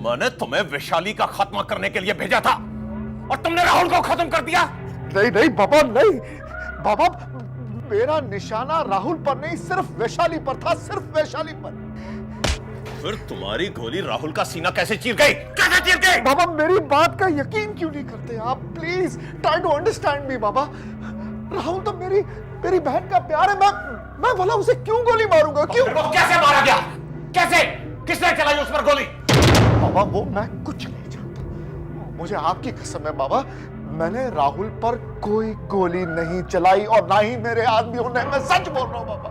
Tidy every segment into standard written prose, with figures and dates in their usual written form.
मैंने तुम्हें वैशाली का खात्मा करने के लिए भेजा था और तुमने राहुल को खत्म कर दिया। नहीं नहीं बाबा, नहीं बाबा, मेरा निशाना राहुल पर नहीं, सिर्फ वैशाली पर था, सिर्फ वैशाली पर। फिर तुम्हारी गोली राहुल का सीना कैसे चीर गई? कैसे चीर गई? बाबा मेरी बात का यकीन क्यों नहीं करते आप? Please try to understand me बाबा। राहुल तो मेरी बहन का प्यार है। मैं भला उसे क्यों गोली मारूंगा? क्यों? वो कैसे मारा गया? कैसे? किसने चलाई उस पर गोली? बाबा वो मैं कुछ नहीं जानता, मुझे आपकी कसम है बाबा, मैंने राहुल पर कोई गोली नहीं चलाई और ना ही मेरे आदमियों ने। मैं सच बोल रहा हूं बाबा।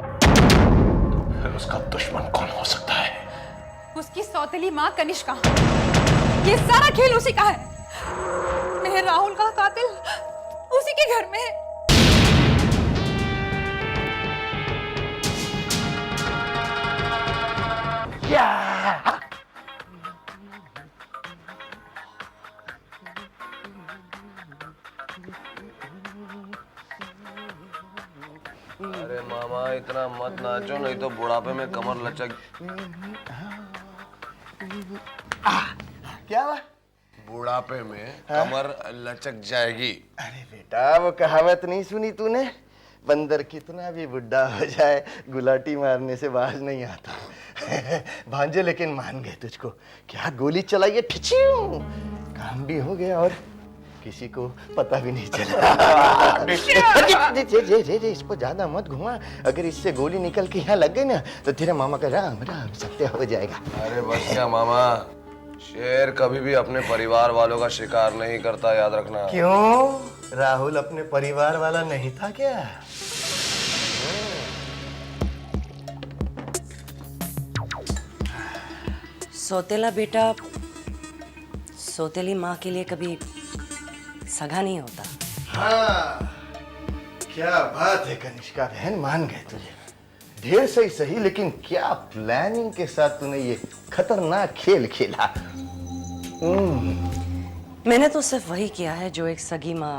फिर उसका दुश्मन कौन हो सकता है? उसकी सौतेली माँ कनिष्का। ये सारा खेल उसी का है। मेरे राहुल का कातिल उसी के घर में है। अरे मामा इतना मत नाचो, नहीं तो बुढ़ापे में कमर लचक। क्या हुआ? बुढ़ापे में कमर लचक जाएगी। अरे बेटा वो कहावत नहीं सुनी तूने? बंदर कितना भी बुढ़ा हो जाए गुलाटी मारने से बाज नहीं आता। भांजे लेकिन मान गए तुझको। क्या गोली चलाई है, ठिचियों काम भी हो गया और किसी को पता भी नहीं चला। इसको ज्यादा मत घुमा, अगर इससे गोली निकल के यहाँ लग गई ना तो तेरे मामा का राम राम सत्य हो जाएगा। अरे बस क्या मामा, शेर कभी भी अपने परिवार वालों का शिकार नहीं करता, याद रखना। क्यों? राहुल अपने परिवार वाला नहीं था क्या? सौतेला बेटा सौतेली माँ के लिए कभी सगा नहीं होता। हाँ, क्या बात है कनिष्का बहन, मान गए तुझे। ढेर सही, लेकिन क्या प्लानिंग के साथ तूने ये खतरनाक खेल खेला। मैंने तो सिर्फ वही किया है जो एक सगी माँ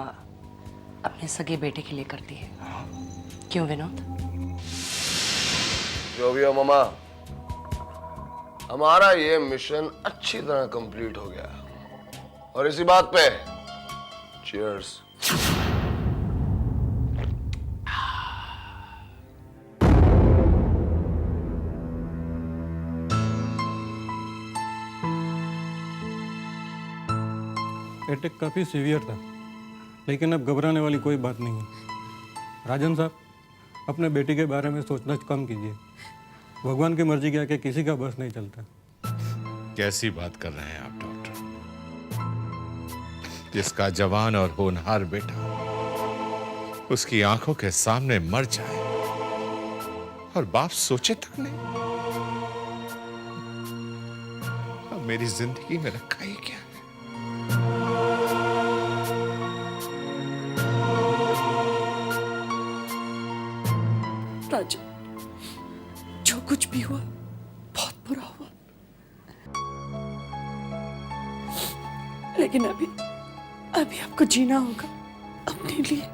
अपने सगे बेटे के लिए करती है। क्यों विनोद? जो भी हो मामा, हमारा ये मिशन अच्छी तरह कंप्लीट हो गया और इसी बात पे चीयर्स। अटैक काफ़ी सीवियर था, लेकिन अब घबराने वाली कोई बात नहीं है। राजन साहब, अपने बेटी के बारे में सोचना कम कीजिए। भगवान की मर्जी के आगे किसी का बस नहीं चलता। कैसी बात कर रहे हैं आप डॉक्टर? जिसका जवान और होनहार बेटा उसकी आंखों के सामने मर जाए और बाप सोचे तक नहीं। अब मेरी जिंदगी में रखा ही क्या है? राजन, जो कुछ भी हुआ बहुत बुरा हुआ, लेकिन अभी आपको जीना होगा अपने लिए।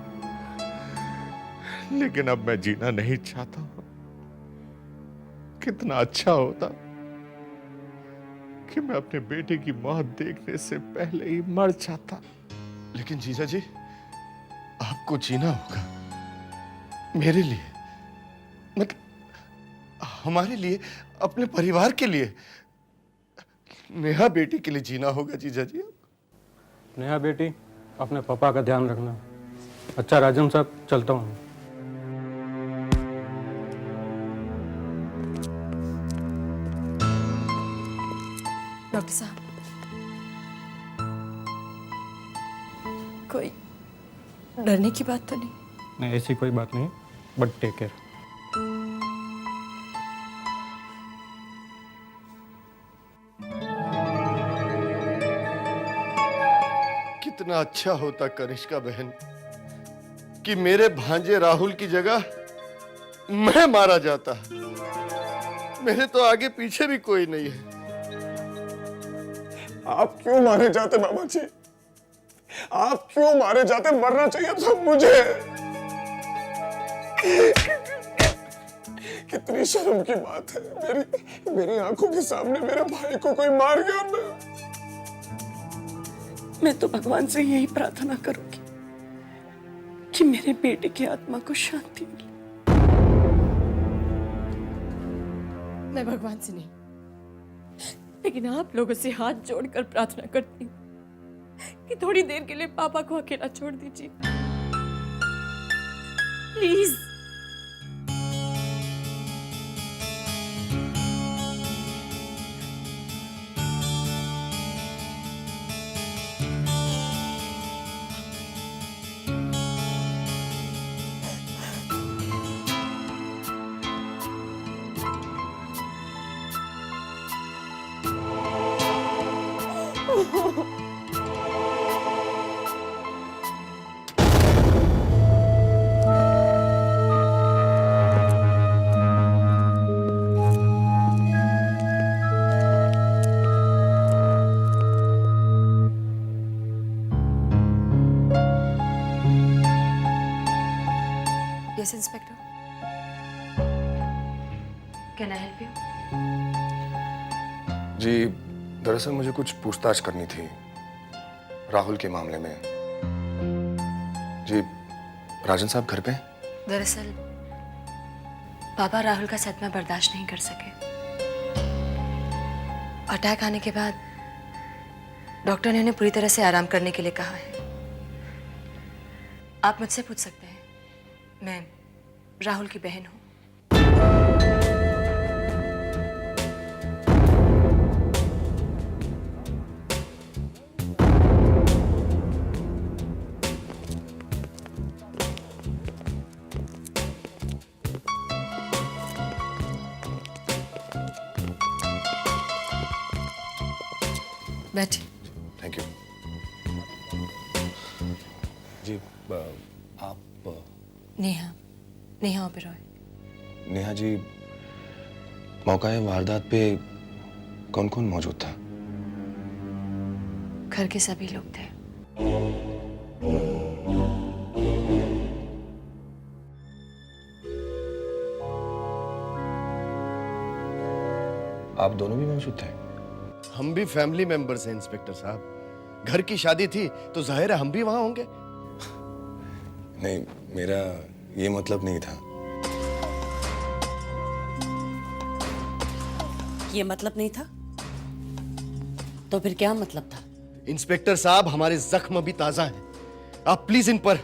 लेकिन अब मैं जीना नहीं चाहता हूं। कितना अच्छा होता कि मैं अपने बेटे की मौत देखने से पहले ही मर जाता। लेकिन जीजा जी, आपको जीना होगा मेरे लिए, मतलब हमारे लिए, अपने परिवार के लिए। नेहा बेटी के लिए जीना होगा जीजा जी। नेहा बेटी, अपने पापा का ध्यान रखना। अच्छा राजन साहब, चलता हूँ। डॉक्टर साहब, कोई डरने की बात तो नहीं? नहीं, ऐसी कोई बात नहीं, बट टेक केयर। कितना अच्छा होता कनिष्का बहन कि मेरे भांजे राहुल की जगह मैं मारा जाता। मेरे तो आगे पीछे भी कोई नहीं है। आप क्यों मारे जाते मामा जी? आप क्यों मारे जाते? मरना चाहिए था मुझे। कितनी शर्म की बात है। मेरी आंखों के सामने मेरे भाई को कोई मार गया। मैं तो भगवान से यही प्रार्थना करूंगी कि मेरे बेटे की आत्मा को शांति मिले। मैं भगवान से नहीं, लेकिन आप लोगों से हाथ जोड़कर प्रार्थना करती हूँ कि थोड़ी देर के लिए पापा को अकेला छोड़ दीजिए, please. Yes inspector, can I help you? जी, दरअसल मुझे कुछ पूछताछ करनी थी राहुल के मामले में। जी, राजन साहब घर पे? दरअसल पापा राहुल का सदमा बर्दाश्त नहीं कर सके। अटैक आने के बाद डॉक्टर ने उन्हें पूरी तरह से आराम करने के लिए कहा है। आप मुझसे पूछ सकते हैं, मैं राहुल की बहन हूं। बैठिए। Thank you. जी, आप नेहा ओबेरॉय। नेहा जी, मौका वारदात पे कौन कौन मौजूद था? घर के सभी लोग थे। आप दोनों भी मौजूद थे? हम भी फैमिली मेंबर्स हैं इंस्पेक्टर साहब। घर की शादी थी तो जाहिर है हम भी वहां होंगे। नहीं, मेरा ये मतलब नहीं था। ये मतलब नहीं था? तो फिर क्या मतलब था? इंस्पेक्टर साहब, हमारे जख्म अभी ताजा हैं। आप प्लीज इन पर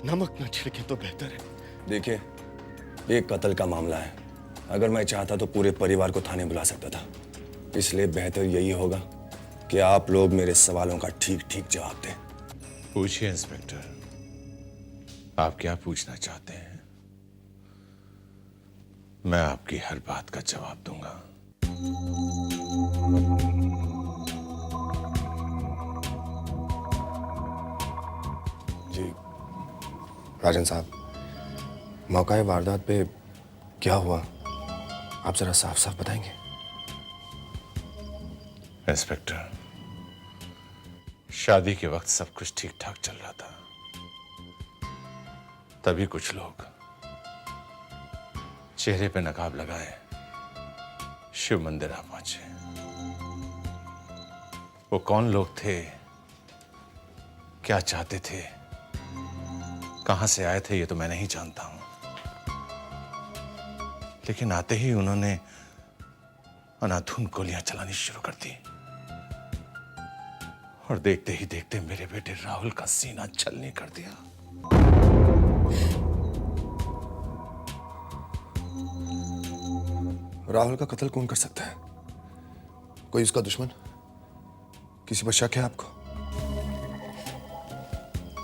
नमक न छिड़के तो बेहतर है। देखिए, ये कत्ल का मामला है। अगर मैं चाहता तो पूरे परिवार को थाने बुला सकता था। इसलिए बेहतर यही होगा कि आप लोग मेरे सवालों का ठीक ठीक जवाब दें। पूछिए इंस्पेक्टर, आप क्या पूछना चाहते हैं? मैं आपकी हर बात का जवाब दूंगा। जी, राजन साहब, मौका वारदात पे क्या हुआ, आप जरा साफ साफ बताएंगे? इंस्पेक्टर, शादी के वक्त सब कुछ ठीक ठाक चल रहा था। तभी कुछ लोग चेहरे पे नकाब लगाए शिव मंदिर आ पहुंचे। वो कौन लोग थे, क्या चाहते थे, कहां से आए थे, ये तो मैं नहीं जानता हूं। लेकिन आते ही उन्होंने अनाधुन गोलियां चलानी शुरू कर दी और देखते ही देखते मेरे बेटे राहुल का सीना छलनी कर दिया। राहुल का कत्ल कौन कर सकता है? कोई उसका दुश्मन? किसी पर शक है आपको?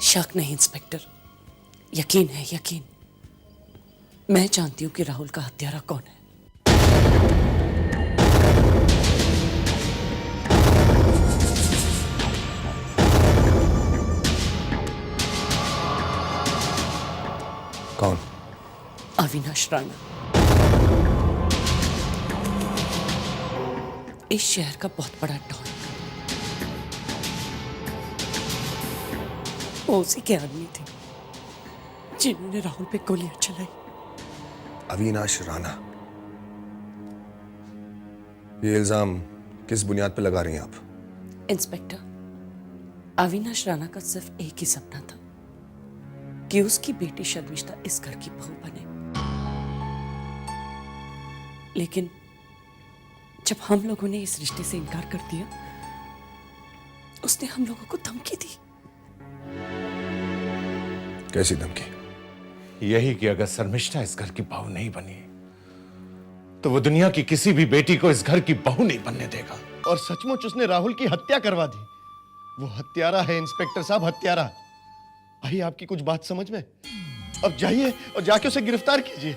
शक नहीं इंस्पेक्टर, यकीन है, यकीन। मैं जानती हूं कि राहुल का हत्यारा कौन है। कौन? अविनाश राणा। इस शहर का बहुत बड़ा डॉन। वो उसी के आदमी थे जिन्होंने राहुल पे गोलियां चलाई। अविनाश राणा? ये इल्जाम किस बुनियाद पर लगा रही हैं आप? इंस्पेक्टर, अविनाश राणा का सिर्फ एक ही सपना था कि उसकी बेटी शर्मिष्ठा इस घर की बहू बने। लेकिन जब हम लोगों ने इस रिश्ते से इनकार कर दिया, उसने हम लोगों को धमकी दी। कैसी धमकी? यही कि अगर शर्मिष्ठा इस घर की बहू नहीं बनी तो वो दुनिया की किसी भी बेटी को इस घर की बहू नहीं बनने देगा। और सचमुच उसने राहुल की हत्या करवा दी। वो हत्यारा है इंस्पेक्टर साहब, हत्यारा। आई आपकी कुछ बात समझ में? अब जाइए और जाके उसे गिरफ्तार कीजिए।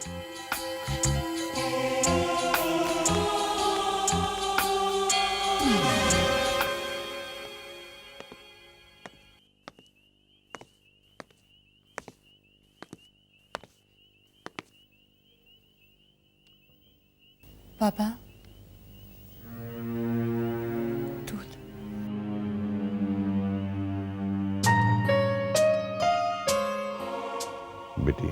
पापा, दूध। बेटी,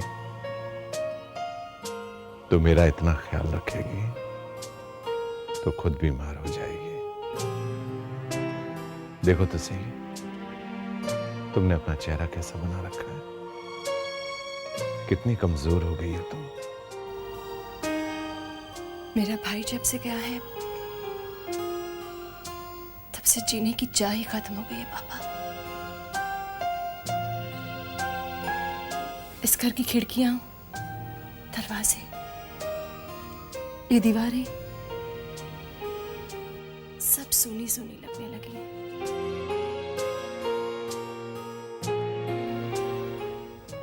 तो मेरा इतना ख्याल रखेगी तो खुद बीमार हो जाएगी। देखो तो सही, तुमने अपना चेहरा कैसा बना रखा है। कितनी कमजोर हो गई हो तुम। मेरा भाई जब से गया है तब से जीने की चाह ही खत्म हो गई है पापा। इस घर की खिड़कियां, दरवाजे, ये दीवारें सब सूनी सूनी लगने लगी है।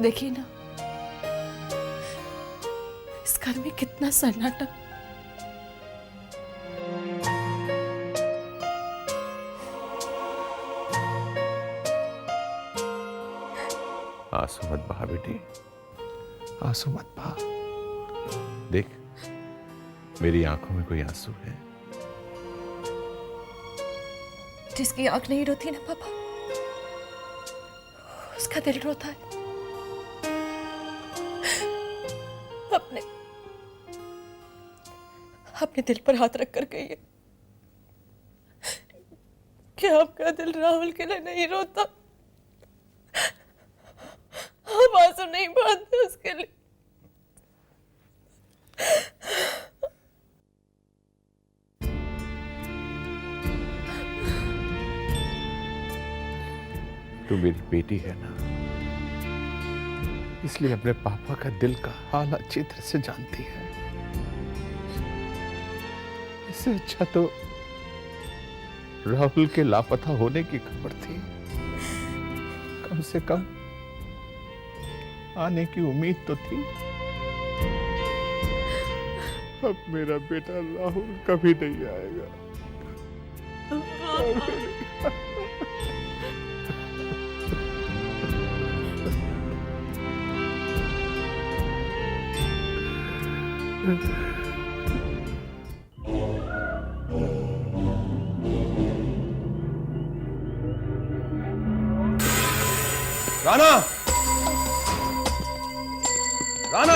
देखिए ना, इस घर में कितना सन्नाटा। आंसू मत बहा बेटी, आंसू मत बहा। देख, मेरी आंखों में कोई आंसू है? जिसकी आंख नहीं रोती ना पापा, उसका दिल रोता है। अपने दिल पर हाथ रख कर कहिए कि आपका दिल राहुल के लिए नहीं रोता। आप आंसू नहीं बहाते उसके लिए। तू मेरी बेटी है ना, इसलिए अपने पापा का दिल का हाल अच्छी तरह से जानती है। इससे अच्छा तो राहुल के लापता होने की खबर थी। कम से कम आने की उम्मीद तो थी। अब मेरा बेटा राहुल कभी नहीं आएगा। राणा! राणा!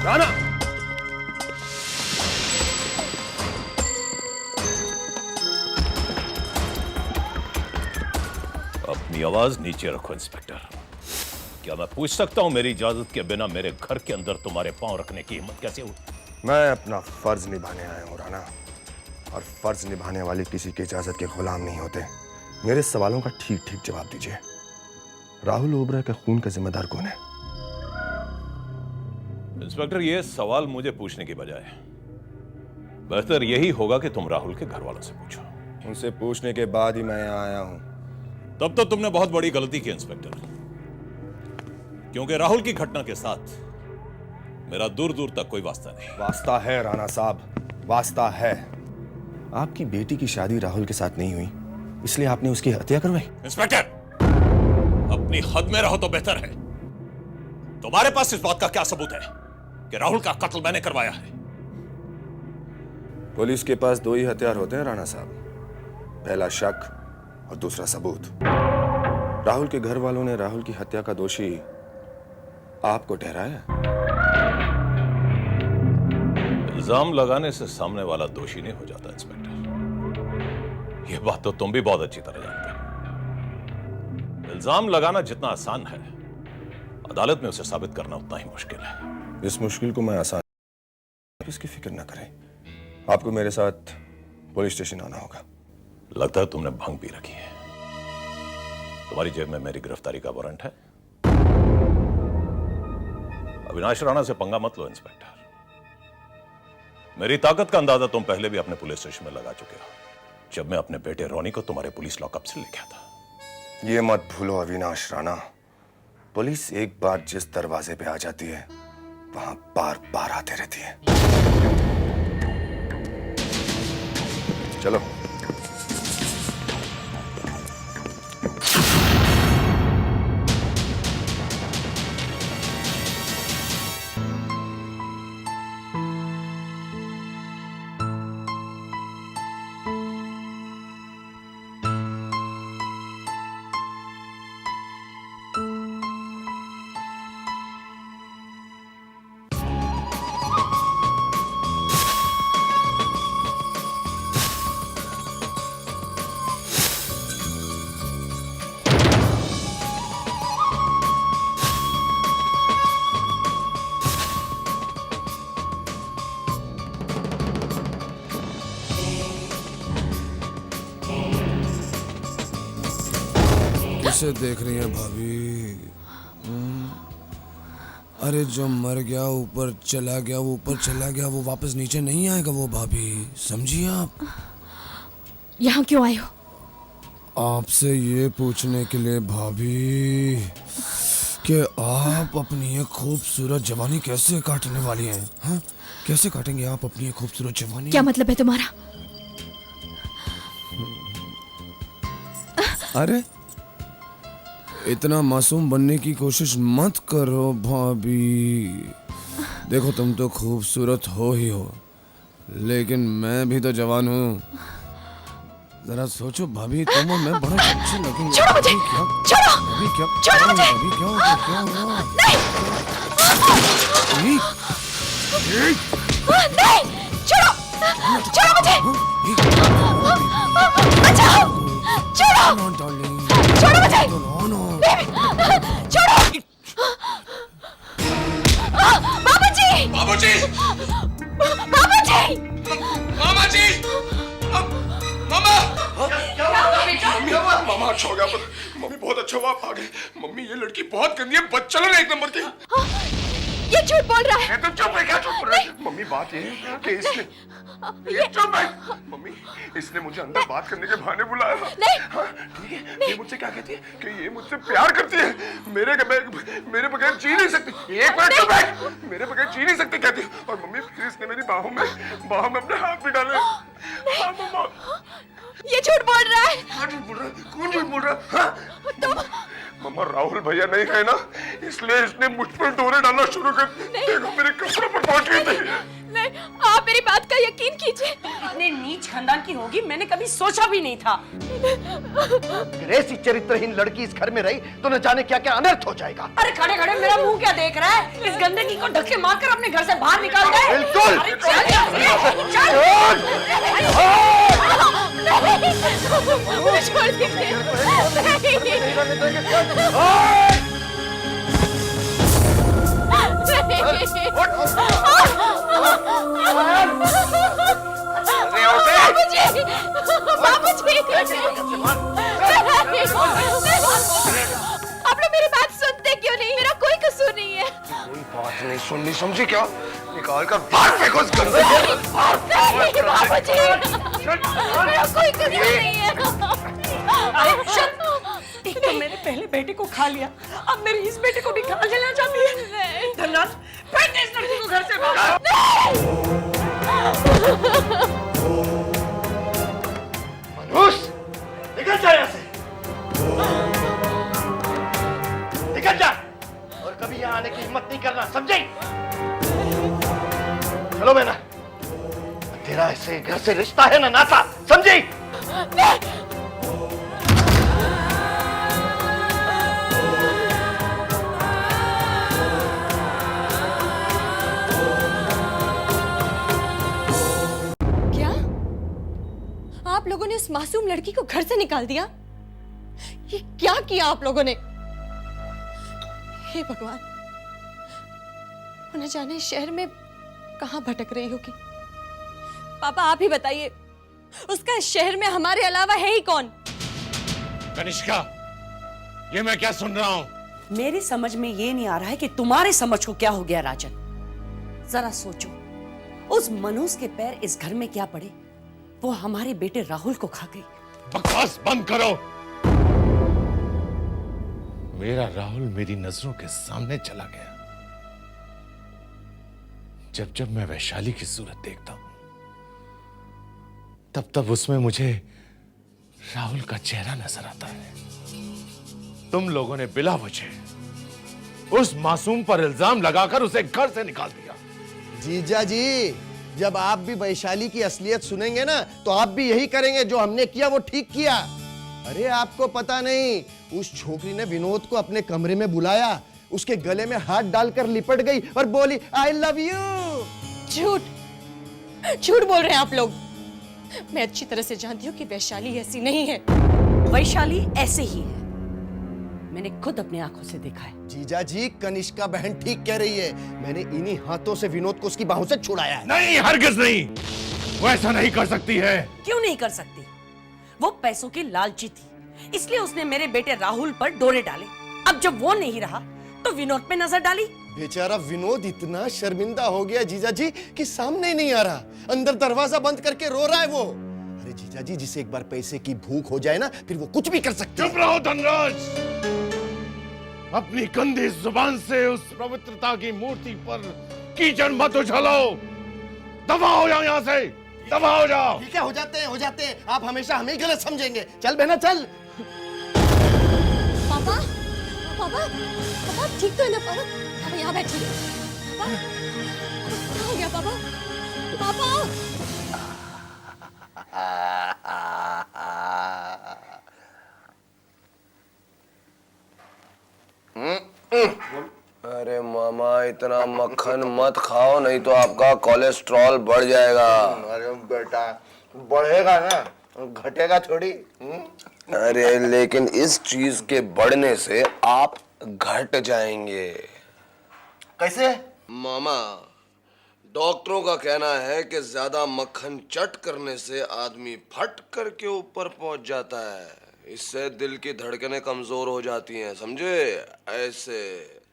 राणा! अपनी आवाज नीचे रखो इंस्पेक्टर। क्या मैं पूछ सकता हूं मेरी इजाजत के बिना मेरे घर के अंदर तुम्हारे पांव रखने की हिम्मत कैसे हुई? मैं अपना फर्ज निभाने आया हूं राणा, और फर्ज निभाने वाले किसी की इजाजत के गुलाम नहीं होते। मेरे सवालों का ठीक ठीक जवाब दीजिए। राहुल ओबरा के खून का जिम्मेदार कौन है? इंस्पेक्टर, ये सवाल मुझे पूछने की बजाय बेहतर यही होगा कि तुम राहुल के घर वालों से पूछो। उनसे पूछने के बाद ही मैं यहाँ आया हूं। तब तो तुमने बहुत बड़ी गलती की इंस्पेक्टर, क्योंकि राहुल की घटना के साथ मेरा दूर दूर तक कोई वास्ता नहीं। वास्ता है राणा साहब, वास्ता है। आपकी बेटी की शादी राहुल के साथ नहीं हुई, इसलिए आपने उसकी हत्या करवाई। इंस्पेक्टर, अपनी हद में रहो तो बेहतर है। तुम्हारे पास इस बात का क्या सबूत है कि राहुल का कत्ल मैंने करवाया है? पुलिस के पास दो ही हथियार होते हैं राणा साहब, पहला शक और दूसरा सबूत। राहुल के घर वालों ने राहुल की हत्या का दोषी आपको ठहराया। इल्जाम लगाने से सामने वाला दोषी नहीं हो जाता इंस्पेक्टर। यह बात तो तुम भी बहुत अच्छी तरह जानते हो। इल्जाम लगाना जितना आसान है, अदालत में उसे साबित करना उतना ही मुश्किल है। इस मुश्किल को मैं आसान, इसकी फिक्र ना करें। आपको मेरे साथ पुलिस स्टेशन आना होगा। लगता है तुमने भंग पी रखी है। तुम्हारी जेब में मेरी गिरफ्तारी का वारंट है। अविनाश राणा से पंगा मत लो इंस्पेक्टर। मेरी ताकत का अंदाजा तुम पहले भी अपने पुलिस स्टेशन में लगा चुके हो, जब मैं अपने बेटे रोनी को तुम्हारे पुलिस लॉकअप से ले गया था। ये मत भूलो अविनाश राणा, पुलिस एक बार जिस दरवाजे पे आ जाती है वहां बार बार आते रहती है। चलो। किसे देख रही हैं भाभी? अरे जो मर गया ऊपर चला गया, वो ऊपर चला गया, वो वापस नीचे नहीं आएगा वो भाभी, समझिए आप। यहाँ क्यों आए हो? आपसे ये पूछने के लिए भाभी कि आप अपनी ये खूबसूरत जवानी कैसे काटने वाली हैं? हाँ, कैसे काटेंगे आप अपनी ये खूबसूरत जवानी? क्या मतलब है तुम्हारा? अरे इतना मासूम बनने की कोशिश मत करो भाभी। देखो तुम तो खूबसूरत हो ही हो, लेकिन मैं भी तो जवान हूँ। जरा सोचो भाभी, तुम और मैं बड़ा अच्छे लगेंगे। छोड़ो मुझे! छोड़ो! भाभी क्या? छोड़ो मुझे! भाभी क्या हो गया? क्या हुआ? नहीं! नहीं! छोड़ो! छोड़ो मुझे! बचाओ! छोड़ो! छोड़ो मुझे! छोड़ो! बाबूजी! बाबूजी! बाबूजी! मामा जी! मामा! मामा अच्छा हो गया। मम्मी बहुत अच्छा हुआ आप आ गए। मम्मी ये लड़की बहुत गंदी है, बदचलन एक नंबर की। ये झूठ बोल रहा है। तुम चुप है, क्या चुप रहे? मम्मी बात ये है कि इसने ये चुप है। मम्मी इसने मुझे अंदर बात करने के बहाने बुलाया। नहीं। हाँ, ठीक है। ये मुझसे क्या कहती है कि ये मुझसे प्यार करती है, मेरे बगैर जी नहीं सकती। एक मिनट चुप है, मेरे बगैर जी नहीं सकती कहती है। और मम्मी फिर इसने मेरी बाहों में अपने हाथ भी डाले। हाँ मम्मा, ये झूठ बोल रहा है। हाँ झूठ बोल रहा है। कौन झूठ बोल रहा है? हाँ? मम्मा राहुल भैया नहीं है ना, इसलिए इसने मुझ पर डोरे डालना शुरू कर दिया। देखो मेरे कपड़े पर पहुंच गई थी। नहीं, आप मेरी बात का यकीन कीजिए। इतने नीच खानदान की होगी मैंने कभी सोचा भी नहीं था। अगर ऐसी चरित्रहीन लड़की इस घर में रही तो न जाने क्या क्या अनर्थ हो जाएगा। अरे खड़े खड़े मेरा मुंह क्या देख रहा है? इस गंदगी को धक्के मारकर अपने घर से बाहर निकाल दे। बिल्कुल। अरे चल, मुझे छोड़ दीजिए। आप लोग मेरी बात सुनते क्यों नहीं? मेरा कोई कसूर नहीं है। कोई बात नहीं सुननी समझी क्या? निकाल कर बाहर फेंको इस गंदे बाबूजी, मेरा कोई कसूर नहीं है। एक तो मेरे पहले बेटे को खा लिया, अब मेरे इस बेटे को भी खा लेना चाहती है। धनराज, फेंक इस लड़की को घर से बाहर। मनुष्य, निकल जा यहाँ से। निकल जा और कभी यहाँ आने की हिम्मत नहीं करना, समझे? चलो मैना, तेरा ऐसे घर से रिश्ता है ना नाता, समझी? ने उस मासूम लड़की को घर से निकाल दिया। ये क्या किया आप लोगों ने? हे भगवान, उन्हें जाने शहर में कहां भटक रही होगी। पापा आप ही बताइए, उसका इस शहर में हमारे अलावा है ही कौन? कनिष्का, ये मैं क्या सुन रहा हूं? मेरी समझ में ये नहीं आ रहा है कि तुम्हारे समझ को क्या हो गया राजन। जरा सोचो, उस मनोज के पैर इस घर में क्या पड़े, वो हमारे बेटे राहुल को खा गई। बकवास बंद करो। मेरा राहुल मेरी नजरों के सामने चला गया। जब जब मैं वैशाली की सूरत देखता हूं, तब तब उसमें मुझे राहुल का चेहरा नजर आता है। तुम लोगों ने बिला वजह उस मासूम पर इल्जाम लगाकर उसे घर से निकाल दिया। जीजा जी, जब आप भी वैशाली की असलियत सुनेंगे ना, तो आप भी यही करेंगे। जो हमने किया वो ठीक किया। अरे आपको पता नहीं, उस छोकरी ने विनोद को अपने कमरे में बुलाया, उसके गले में हाथ डालकर लिपट गई और बोली आई लव यू। झूठ झूठ बोल रहे हैं आप लोग। मैं अच्छी तरह से जानती हूँ कि वैशाली ऐसी नहीं है। वैशाली ऐसे ही है, मैंने खुद अपनी आंखों से देखा है। जीजा जी, कनिष्का बहन ठीक कह रही है। मैंने इन्हीं हाथों से विनोद को उसकी बाहों से छुड़ाया है। नहीं, हरगिज नहीं, वो ऐसा नहीं कर सकती है। क्यों नहीं कर सकती? वो पैसों की लालची थी, इसलिए उसने मेरे बेटे राहुल पर डोरे डाले। अब जब वो नहीं रहा तो विनोद पे नजर डाली। बेचारा विनोद इतना शर्मिंदा हो गया जीजा जी कि सामने ही नहीं आ रहा, अंदर दरवाजा बंद करके रो रहा है वो। अरे जीजा जी, जिसे एक बार पैसे की भूख हो जाए ना, फिर वो कुछ भी कर सकते हैं। चुप रहो धनराज। अपनी गंदी जुबान से उस पवित्रता की मूर्ति पर कीचड़ मत उछालो। दफा हो जाओ यहाँ से, दफा हो जाओ। ठीक है, हो जाते हैं, हो जाते हैं। आप हमेशा हमें गलत समझेंगे। चल बहना चल। पापा पापा पापा ठीक तो है ना? पापा पापा यहाँ बैठिए। पापा क्या हो गया पापा? पापा अरे मामा, इतना मक्खन मत खाओ, नहीं तो आपका कोलेस्ट्रॉल बढ़ जाएगा। अरे बेटा, बढ़ेगा ना, घटेगा थोड़ी। अरे लेकिन इस चीज के बढ़ने से आप घट जाएंगे। कैसे? मामा, डॉक्टरों का कहना है कि ज्यादा मक्खन चट करने से आदमी फट करके ऊपर पहुंच जाता है। इससे दिल की धड़कनें कमजोर हो जाती हैं, समझे? ऐसे।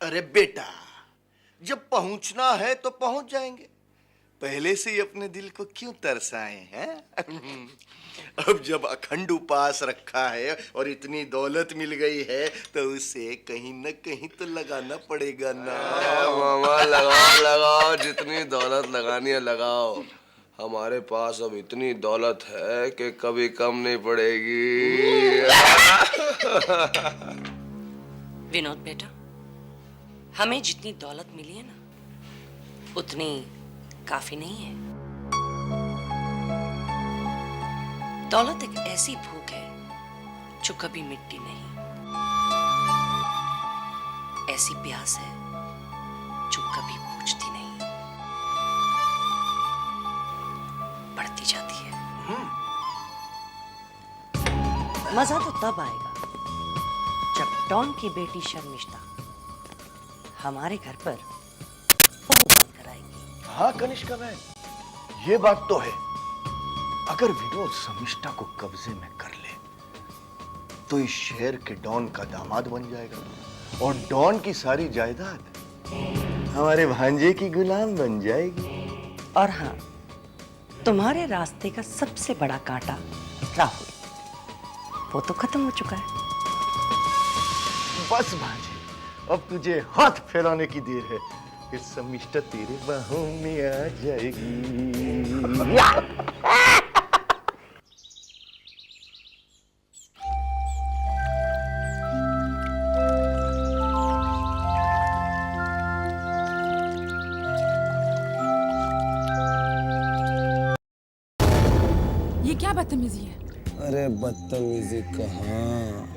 अरे बेटा, जब पहुंचना है तो पहुंच जाएंगे। पहले से ही अपने दिल को क्यों तरसाए हैं? अब जब अखंड उपास रखा है और इतनी दौलत मिल गई है, तो उसे कहीं न कहीं तो लगाना पड़ेगा ना। मामा लगाओ लगाओ, जितनी दौलत लगानी है लगाओ। हमारे पास अब इतनी दौलत है कि कभी कम नहीं पड़ेगी। विनोद बेटा, हमें जितनी दौलत मिली है ना, उतनी काफी नहीं है। दौलत एक ऐसी भूख है जो कभी मिटती नहीं, ऐसी प्यास है जो कभी बुझती नहीं, बढ़ती जाती है। मजा तो तब आएगा जब डॉन की बेटी शर्मिष्ठा हमारे घर पर पहुंच कर आएगी। हाँ कनिष्का बहन, ये बात तो है। अगर विनोद शर्मिष्ठा को कब्जे में कर ले, तो इस शहर के डॉन का दामाद बन जाएगा और डॉन की सारी जायदाद हमारे भांजे की गुलाम बन जाएगी। और हाँ, तुम्हारे रास्ते का सबसे बड़ा कांटा राहुल, वो तो खत्म हो चुका है। बस भांजे, अब तुझे हाथ फैलाने की देर है। फिर शर्मिष्ठा तेरे बाहों में आ जाएगी। ये क्या बदतमीजी है? अरे बदतमीजी कहाँ,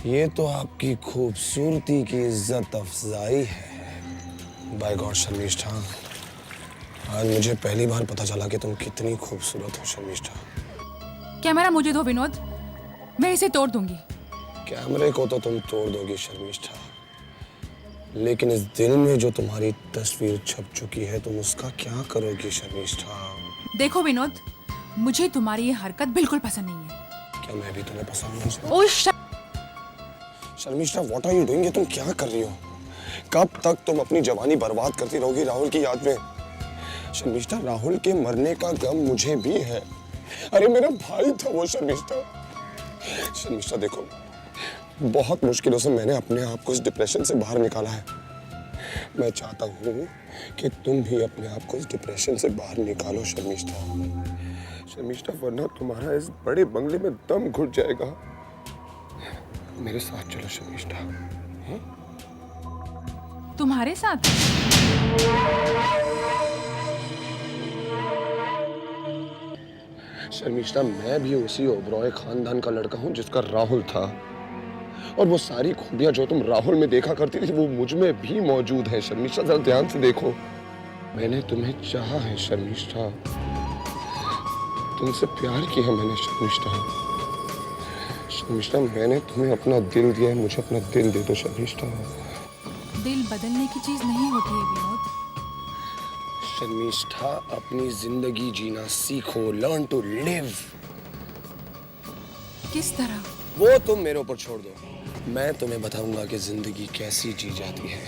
ये तो आपकी खूबसूरती की इज्जत अफजाई है। बाय गॉड शर्मिष्ठा, आज मुझे पहली बार पता चला कि तुम कितनी खूबसूरत हो शर्मिष्ठा। कैमरा मुझे दो विनोद, मैं इसे तोड़ दूंगी। कैमरे को तो तुम तोड़ दोगी शर्मिष्ठा, लेकिन इस दिल में जो तुम्हारी तस्वीर छप चुकी है तुम उसका क्या करोगी शर्मिष्ठा? देखो विनोद, मुझे तुम्हारी ये हरकत बिल्कुल पसंद नहीं है। क्या मैं भी तुम्हें पसंद नहीं? ओ Sharmishtha, what are you doing? ये तुम क्या कर रही हो? कब तक तुम अपनी जवानी बर्बाद करती रहोगी राहुल की याद में? शर्मिष्ठा, राहुल के मरने का गम मुझे भी है। अरे मेरा भाई था वो शर्मिष्ठा। शर्मिष्ठा देखो, बहुत मुश्किलों से मैंने अपने आप को इस डिप्रेशन से बाहर निकाला है। मैं चाहता हूँ कि तुम भी अपने आप को इस डिप्रेशन से बाहर निकालो शर्मिष्ठा। शर्मिष्ठा, वरना तुम्हारा इस बड़े बंगले में दम घुट जाएगा। मेरे साथ चलो शर्मिष्ठा। तुम्हारे साथ? शर्मिष्ठा, मैं भी उसी ओबरॉय खानदान का लड़का हूँ जिसका राहुल था, और वो सारी खूबियां जो तुम राहुल में देखा करती थी वो मुझ में भी मौजूद है। शर्मिष्ठा, जरा ध्यान से देखो, मैंने तुम्हें चाहा है शर्मिष्ठा, तुमसे प्यार किया मैंने शर्मिष्ठा। शर्मिष्ठा, मैंने तुम्हें अपना दिल दिया है, मुझे अपना दिल दे दो शर्मिष्ठा। दिल बदलने की चीज नहीं होती है विनोद। शर्मिष्ठा, अपनी जिंदगी जीना सीखो, लर्न टू लिव। किस तरह? वो तुम मेरे ऊपर छोड़ दो, मैं तुम्हें बताऊंगा कि जिंदगी कैसी जी जाती है।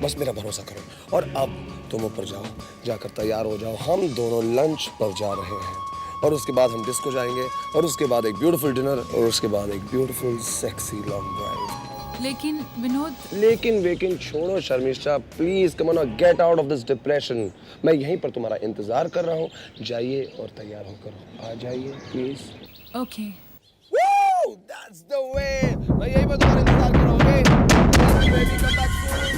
बस मेरा भरोसा करो। और अब तुम ऊपर जाओ, जाकर तैयार हो जाओ, हम दोनों लंच पर जा रहे हैं, और उसके बाद हम डिस्को जाएंगे, और उसके बाद एक ब्यूटीफुल डिनर, और उसके बाद एक ब्यूटीफुल सेक्सी लॉन्ग ड्राइव। लेकिन विनोद, लेकिन छोड़ो Sharmishtha, please come on, get out of this depression. मैं यहीं पर तुम्हारा इंतजार कर रहा हूँ, जाइए और तैयार होकर आ जाइए please. Okay. That's the way. मैं यहीं पर तुम्हारा इंतजार कर रहा हूँ, okay? Baby, come back soon.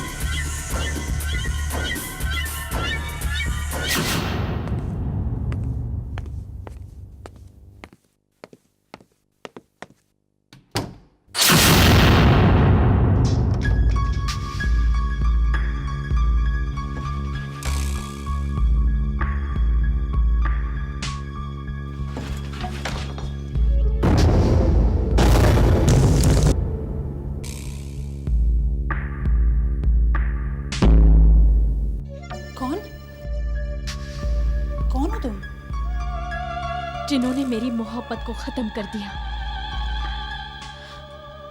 कौन हो तुम? जिन्होंने मेरी मोहब्बत को खत्म कर दिया,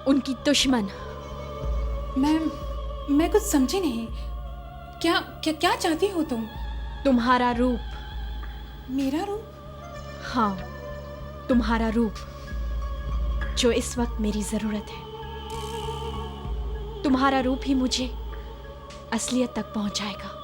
उनकी दुश्मन। मैं कुछ समझी नहीं। क्या क्या क्या चाहती हो तुम? तुम्हारा रूप। मेरा रूप? हाँ, तुम्हारा रूप जो इस वक्त मेरी जरूरत है। तुम्हारा रूप ही मुझे असलियत तक पहुंचाएगा।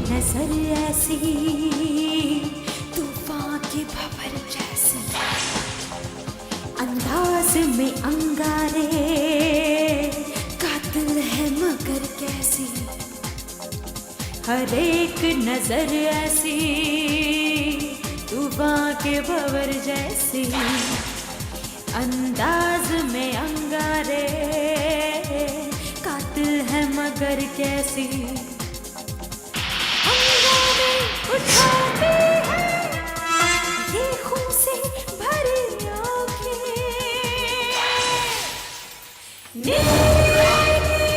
नजर ऐसी तूफान की भंवर जैसी, अंदाज में अंगारे, कातिल है मगर कैसी। हर एक नजर ऐसी तूफान के भंवर जैसी, अंदाज में अंगारे, कातिल है मगर कैसी। उठाती है ये खून से भरी आँखें, नीली आँखें,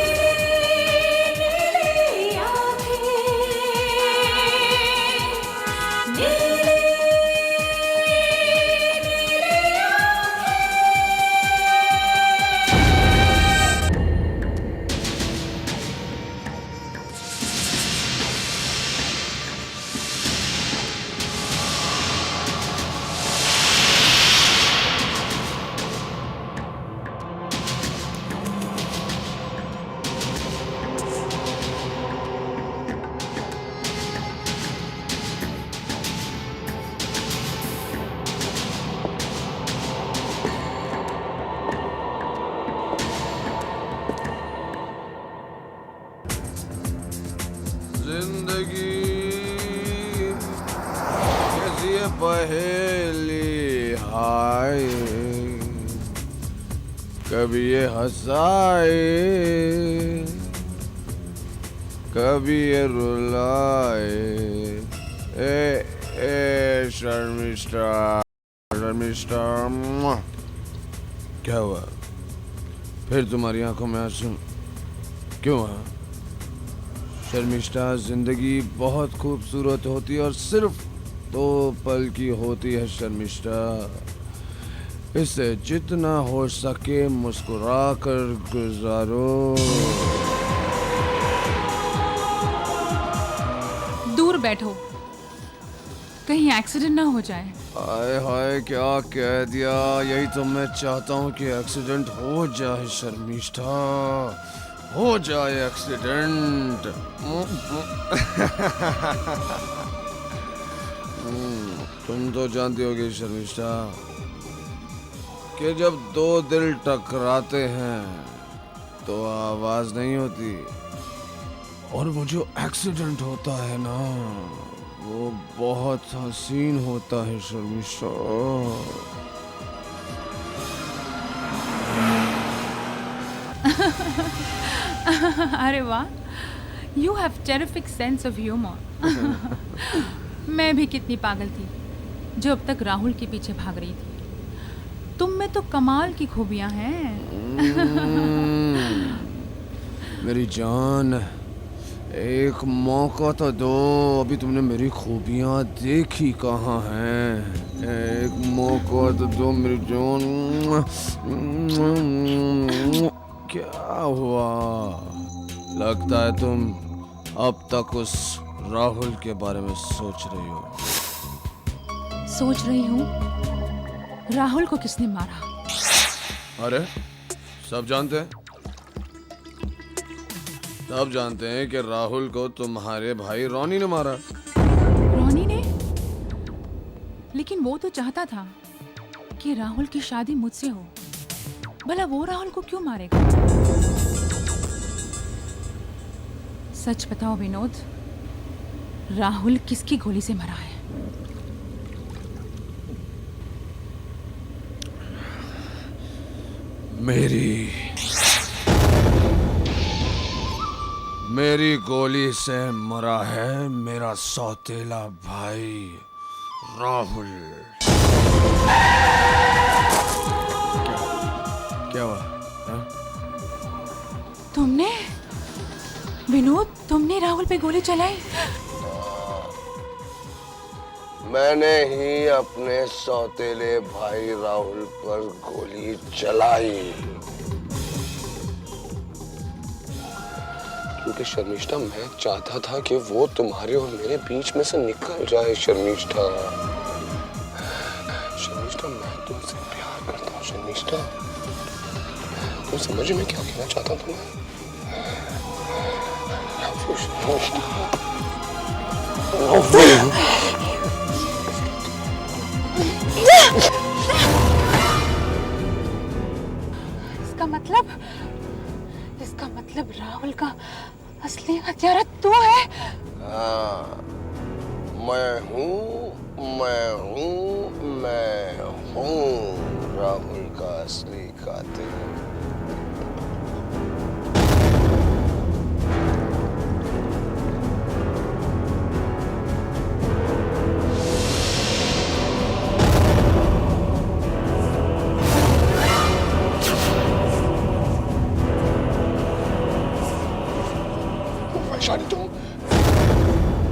नीली कभी ये हंसाए, कभी ये रुलाए। ए शर्मिष्ठा, शर्मिष्ठा, क्या हुआ? फिर तुम्हारी आंखों में आंसू क्यों है? शर्मिष्ठा, जिंदगी बहुत खूबसूरत होती है और सिर्फ 2 पल की होती है शर्मिष्ठा। इसे जितना हो सके मुस्कुरा कर गुजारो। दूर बैठो, कहीं एक्सीडेंट ना हो जाए। हाय हाय, क्या कह दिया? यही तो मैं चाहता हूँ कि एक्सीडेंट हो जाए शर्मिष्ठा, हो जाए एक्सीडेंट। तुम तो जानती होगी शर्मिष्ठा कि जब 2 दिल टकराते हैं तो आवाज नहीं होती, और वो जो एक्सीडेंट होता है ना, वो बहुत हसीन होता है शर्मिष्ठा। अरे वाह, you have terrific sense of humour. मैं भी कितनी पागल थी जो अब तक राहुल के पीछे भाग रही थी। तुम में तो कमाल की खूबियां हैं। मेरी जान, एक मौका तो दो। अभी तुमने मेरी खूबियां देखी कहाँ हैं? एक मौका तो दो मेरी जान। क्या हुआ? लगता है तुम अब तक उस राहुल के बारे में सोच रही हो। सोच रही हूँ राहुल को किसने मारा। अरे सब जानते हैं, सब जानते हैं कि राहुल को तुम्हारे भाई रोनी ने मारा। रोनी ने? लेकिन वो तो चाहता था कि राहुल की शादी मुझसे हो। भला वो राहुल को क्यों मारेगा? सच बताओ विनोद, राहुल किसकी गोली से मरा है? मेरी गोली से मरा है मेरा सौतेला भाई राहुल। क्या हुआ? तुमने? विनोद, तुमने राहुल पे गोली चलाई? मैंने ही अपने सौतेले भाई राहुल पर गोली चलाई, क्योंकि शर्मिष्ठा मैं चाहता था कि वो तुम्हारे और मेरे बीच में से निकल जाए। शर्मिष्ठा, शर्मिष्ठा, मैं तुमसे प्यार करता हूँ। शर्मिष्ठा, तुम समझ में क्या कहना चाहता हूँ तुम्हें? इसका मतलब राहुल का असली हत्यारा तू है? हाँ, मैं हूँ राहुल का असली कातिल।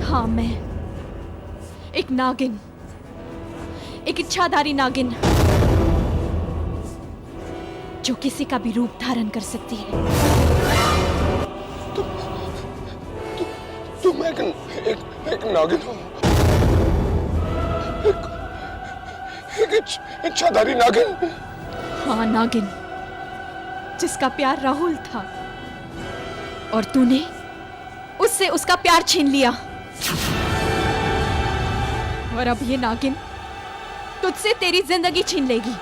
हाँ, मैं एक नागिन, एक इच्छाधारी नागिन, जो किसी का भी रूप धारण कर सकती है। तुम एक नागिन हो? एक इच्छाधारी नागिन? हाँ, नागिन, जिसका प्यार राहुल था और तूने उससे उसका प्यार छीन लिया। और अब ये नागिन तुझसे तेरी जिंदगी छीन लेगी।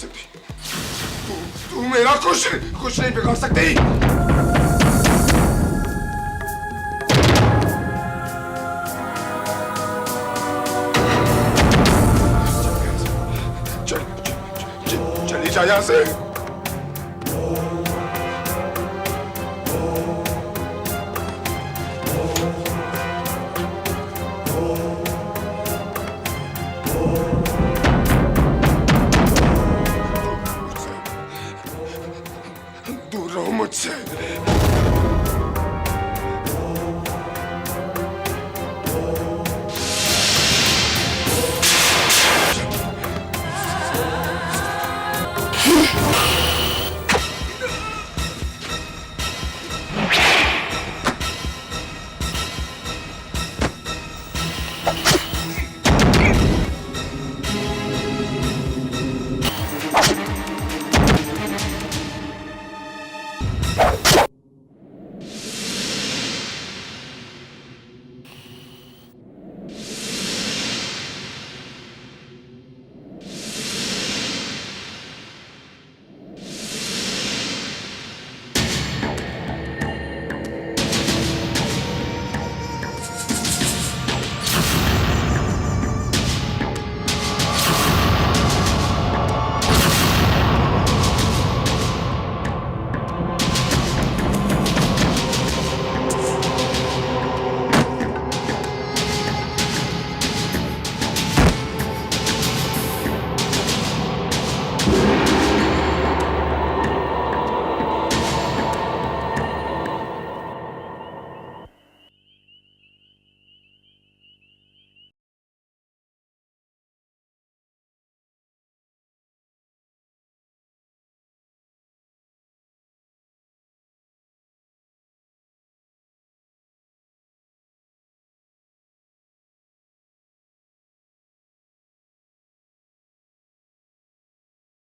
सकती, तू मेरा कुछ नहीं बिगाड़ सकती। चली जा यहां से। दूर रहो मुझसे।